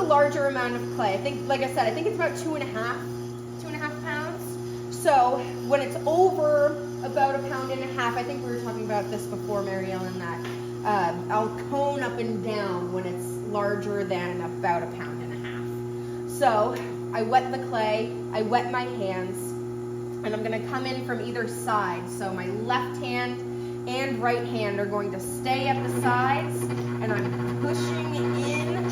larger amount of clay. I think, like I said, I think it's about 2.5 pounds. So when it's over about 1.5 pounds, I think we were talking about this before, Mary Ellen, that I'll cone up and down when it's larger than about 1.5 pounds. So I wet the clay, I wet my hands, and I'm gonna come in from either side. So my left hand and right hand are going to stay at the sides, and I'm pushing in,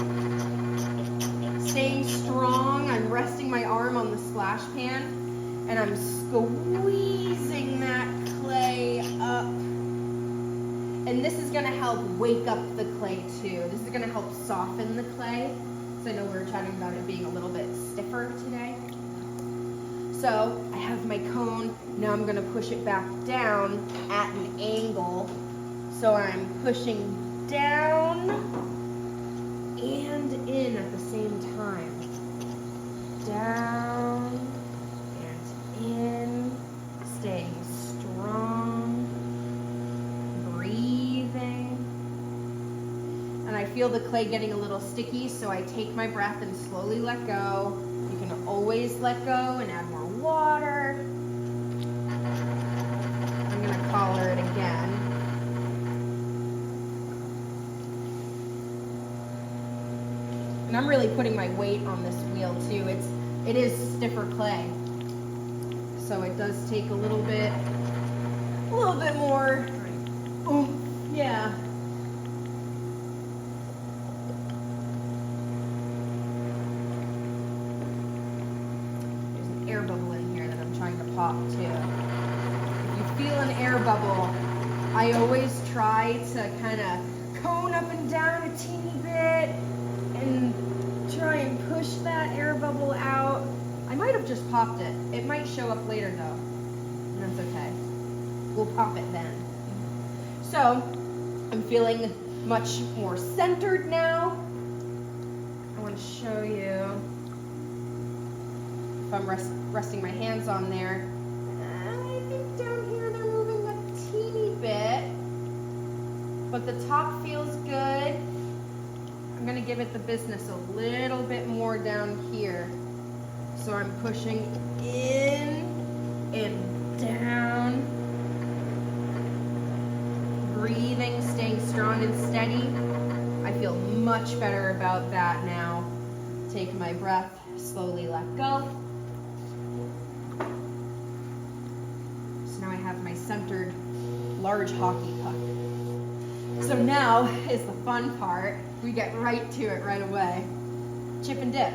staying strong. I'm resting my arm on the splash pan, and I'm squeezing that clay up. And this is gonna help wake up the clay too. This is gonna help soften the clay. So I know we were chatting about it being a little bit stiffer today. So I have my cone. Now I'm gonna push it back down at an angle. So I'm pushing down and in at the same time. Down and in, staying strong, breathing. And I feel the clay getting a little sticky, so I take my breath and slowly let go. You can always let go and add more water. I'm gonna collar it again. And I'm really putting my weight on this wheel too. It is stiffer clay, so it does take a little bit more. Oh, yeah. There's an air bubble in here that I'm trying to pop too. If you feel an air bubble, I always try to kind of cone up and down a teeny bit and try and push that air bubble out. I might have just popped it. It might show up later though, and that's okay. We'll pop it then. So I'm feeling much more centered now. I want to show you if I'm resting my hands on there. I think down here they're moving a teeny bit, but the top feels good. I'm gonna give it the business a little bit more down here. So I'm pushing in and down, breathing, staying strong and steady. I feel much better about that now. Take my breath, slowly let go. So now I have my centered large hockey puck. So now is the fun part. We get right to it right away. Chip and dip.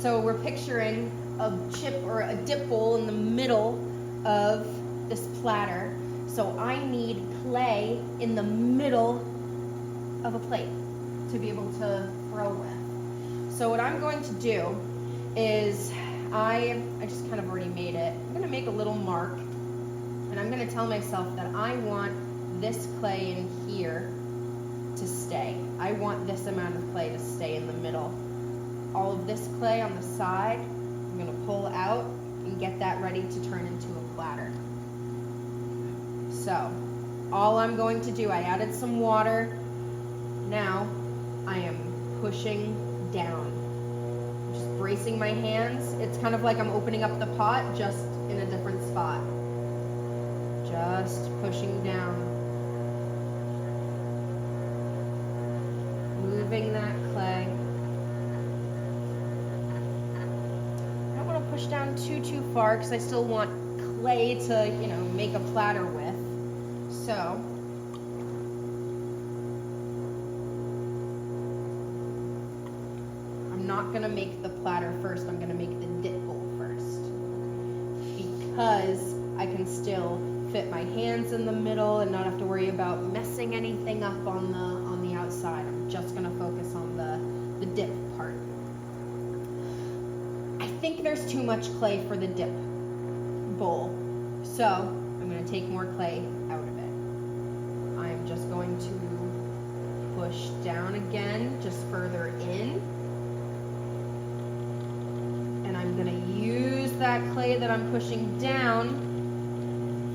So we're picturing a chip or a dip bowl in the middle of this platter. So I need clay in the middle of a plate to be able to throw with. So what I'm going to do is I just kind of already made it. I'm gonna make a little mark, and I'm gonna tell myself that I want this clay in here to stay. I want this amount of clay to stay in the middle. All of this clay on the side, I'm gonna pull out and get that ready to turn into a platter. So, all I'm going to do, I added some water. Now, I am pushing down. Just bracing my hands. It's kind of like I'm opening up the pot, just in a different spot. Just pushing down. Moving that clay. I don't want to push down too far because I still want clay to, make a platter with. So I'm not going to make the platter first. I'm going to make the dip bowl first, because I can still fit my hands in the middle and not have to worry about messing anything up on the outside. I'm just gonna focus on the dip part. I think there's too much clay for the dip bowl, so I'm gonna take more clay out of it. I'm just going to push down again, just further in, and I'm gonna use that clay that I'm pushing down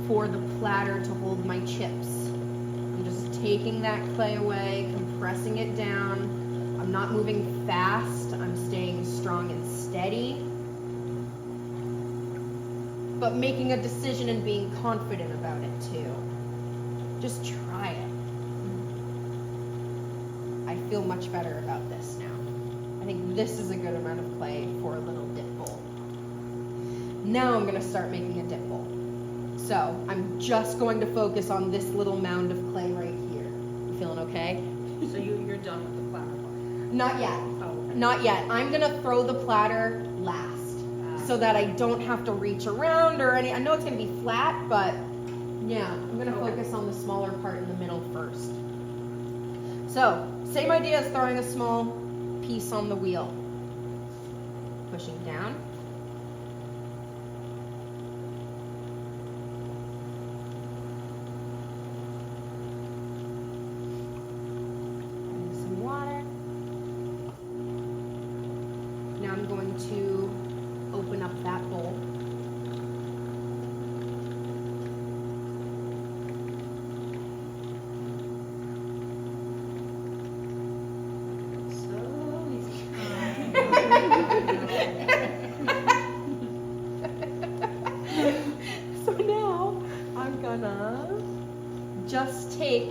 for the platter to hold my chips. I'm just taking that clay away, compressing it down. I'm not moving fast. but making a decision and being confident about it too. Just try it. I feel much better about this now. I think this is a good amount of clay for a little dip bowl. Now I'm gonna start making a dip bowl. So I'm just going to focus on this little mound of clay right here. You feeling okay? So you're done with the platter part? Not yet. Oh, okay. Not yet. I'm gonna throw the platter last so that I don't have to reach around or any. I know it's gonna be flat, but yeah, I'm gonna Okay. focus on the smaller part in the middle first. So, same idea as throwing a small piece on the wheel. Pushing down. Adding some water. Now I'm going to open up that bowl. So easy. So now I'm gonna just take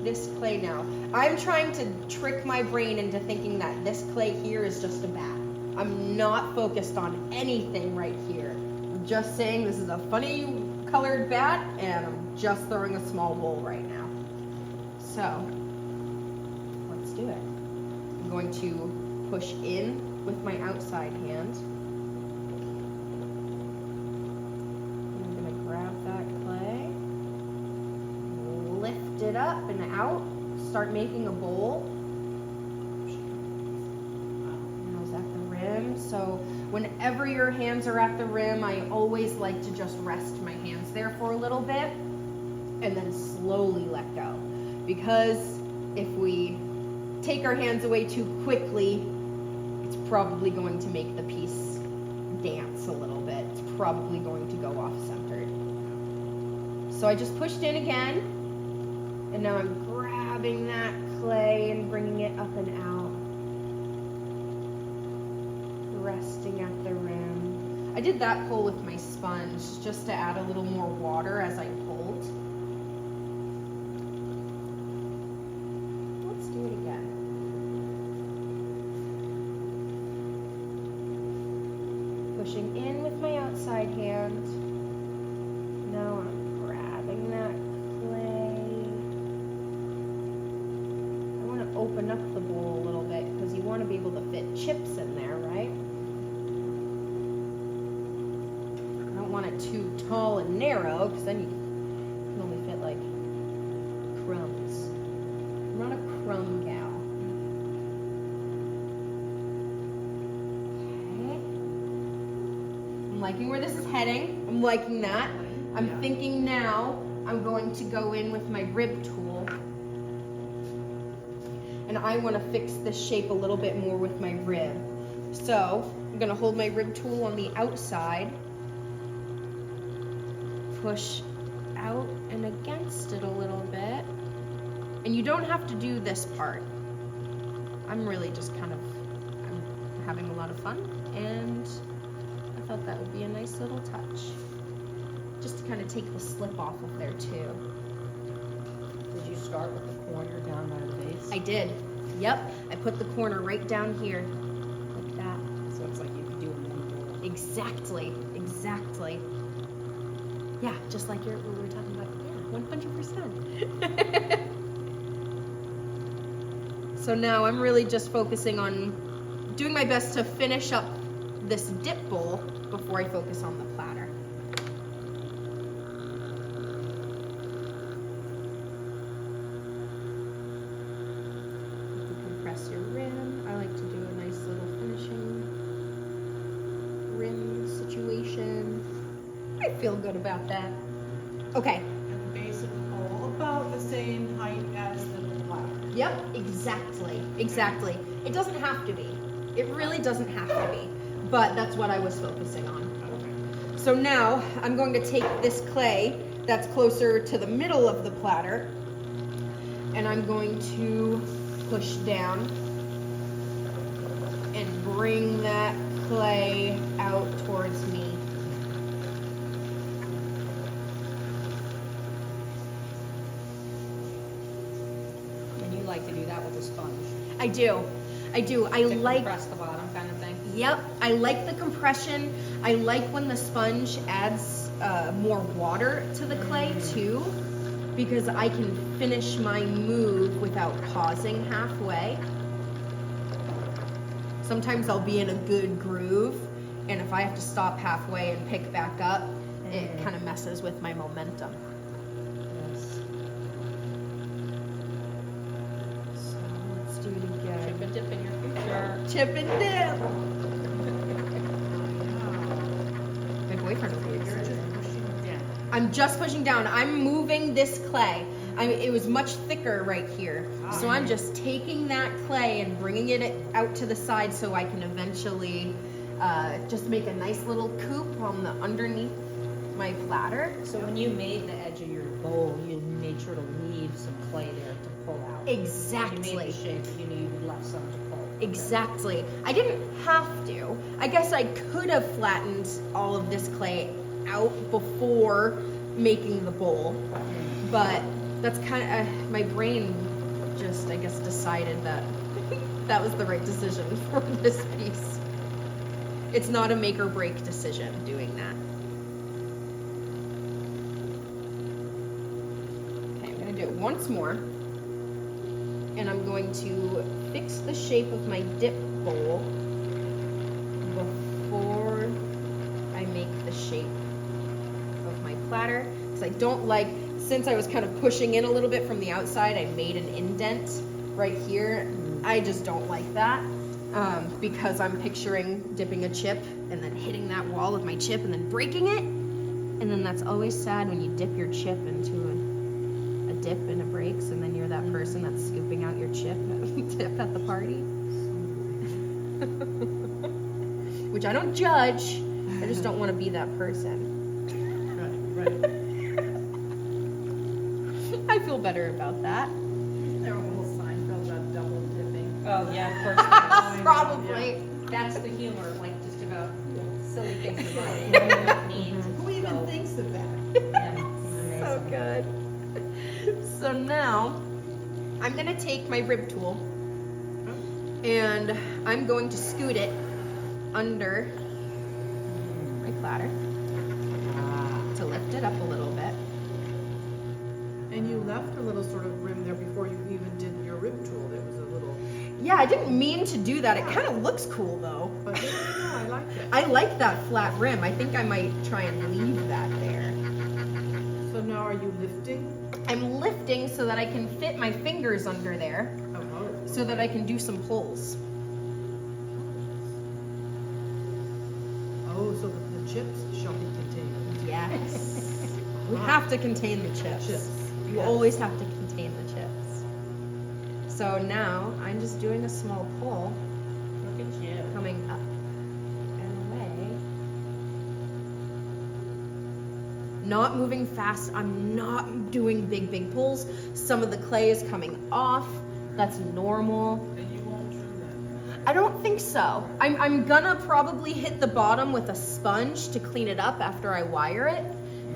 this clay now. I'm trying to trick my brain into thinking that this clay here is just a bat. I'm not focused on anything right here. I'm just saying this is a funny colored bat and I'm just throwing a small bowl right now. So let's do it. I'm going to push in with my outside hand. I'm gonna grab that clay, lift it up and out, start making a bowl. Now it's at the rim. So whenever your hands are at the rim, I always like to just rest my hands there for a little bit and then slowly let go. Because if we take our hands away too quickly, it's probably going to make the piece dance a little bit. It's probably going to go off centered. So I just pushed in again, and now I'm grabbing that clay and bringing it up and out. Resting at the rim. I did that pull with my sponge just to add a little more water as I pulled. Let's do it again. Pushing in with my outside hand. Now I'm grabbing that clay. I want to open up the bowl a little bit because you want to be able to fit chips in there, right? I don't want it too tall and narrow because then you can only fit like crumbs. I'm not a crumb gal. I'm liking where this is heading. I'm liking that. I'm thinking now I'm going to go in with my rib tool. And I want to fix this shape a little bit more with my rib. So I'm going to hold my rib tool on the outside. Push out and against it a little bit. And you don't have to do this part. I'm really just I'm having a lot of fun, and I thought that would be a nice little touch. Just to kind of take the slip off of there too. Did you start with the corner down by the base? I did. Yep. I put the corner right down here. Like that. So it's like you'd be doing one more. Exactly. Exactly. Yeah, just like we were talking about. Yeah, 100%. So now I'm really just focusing on doing my best to finish up this dip bowl before I focus on the platter. You can compress your rim. I like to do a nice little finishing rim situation. I feel good about that. Okay. And the base of the bowl about the same height as the platter. Yep, exactly. Exactly. It doesn't have to be. It really doesn't have to be. But that's what I was focusing on. Okay. So now I'm going to take this clay that's closer to the middle of the platter, and I'm going to push down and bring that clay out towards me. the sponge. I do. I To like, compress the bottom kind of thing. yep, I like the compression. I like when the sponge adds more water to the clay too, because I can finish my move without pausing halfway. Sometimes I'll be in a good groove, and if I have to stop halfway and pick back up, it kind of messes with my momentum. Yes. So let's do it Chip again. and dip in your future. Chip and dip. My boyfriend will be You're excited. just pushing down. I'm just pushing down. I'm moving this clay. It was much thicker right here. So I'm just taking that clay and bringing it out to the side so I can eventually just make a nice little coop on the underneath my platter. So when you made the edge of your bowl, you made sure to leave some clay there to pull out. You Exactly. made the shape, you knew you left some to pull. Exactly. I didn't have to. I guess I could have flattened all of this clay out before making the bowl, but that's kind of my brain just, I guess, decided that that was the right decision for this piece. It's not a make or break decision doing that. Okay, I'm gonna do it once more. And I'm going to fix the shape of my dip bowl before I make the shape of my platter. Because I don't like, since I was kind of pushing in a little bit from the outside, I made an indent right here. I just don't like that because I'm picturing dipping a chip and then hitting that wall with my chip and then breaking it. And then that's always sad when you dip your chip into a dip and it breaks, and then you're that person that's scooping out your chip at the party. Which I don't judge. I just don't want to be that person. Right. I feel better about that. There were whole Seinfeld about double dipping. Oh, yeah, of course. Probably. That's the humor, like just about silly things in life. Who even thinks of that? So good. So now I'm gonna take my rib tool and I'm going to scoot it under my platter to lift it up a little bit. And you left a little sort of rim there before you even did your rib tool. There was a little, Yeah, I didn't mean to do that. It kind of looks cool though. but no, I like it. I like that flat rim. I think I might try and leave that there. So now are you lifting? I'm lifting so that I can fit my fingers under there Oh. so that I can do some pulls. Oh, so the chips shall be contained. Yes. We have to contain the chips. Chips, You yes. always have to contain the chips. So now I'm just doing a small pull Look at you. coming up and away. Not moving fast. I'm not doing big pulls. Some of the clay is coming off. That's normal. And you won't trim that? I don't think so. I'm gonna probably hit the bottom with a sponge to clean it up after I wire it.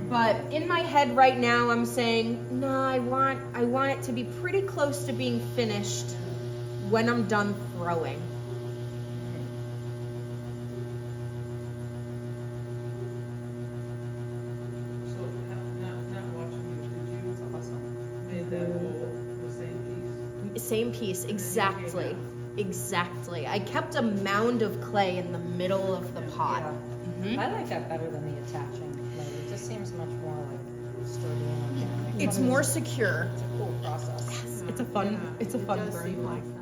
But in my head right now, I'm saying, no, I want it to be pretty close to being finished when I'm done throwing. So, not watching you, did you made that whole, the same piece? Same piece, exactly. Exactly. I kept a mound of clay in the middle of the pot. Mhm. I like that better than the attaching clay. It just seems much more like sturdy and organic. It's more secure. It's a cool process. It's a fun Yeah, it burn does seem like process.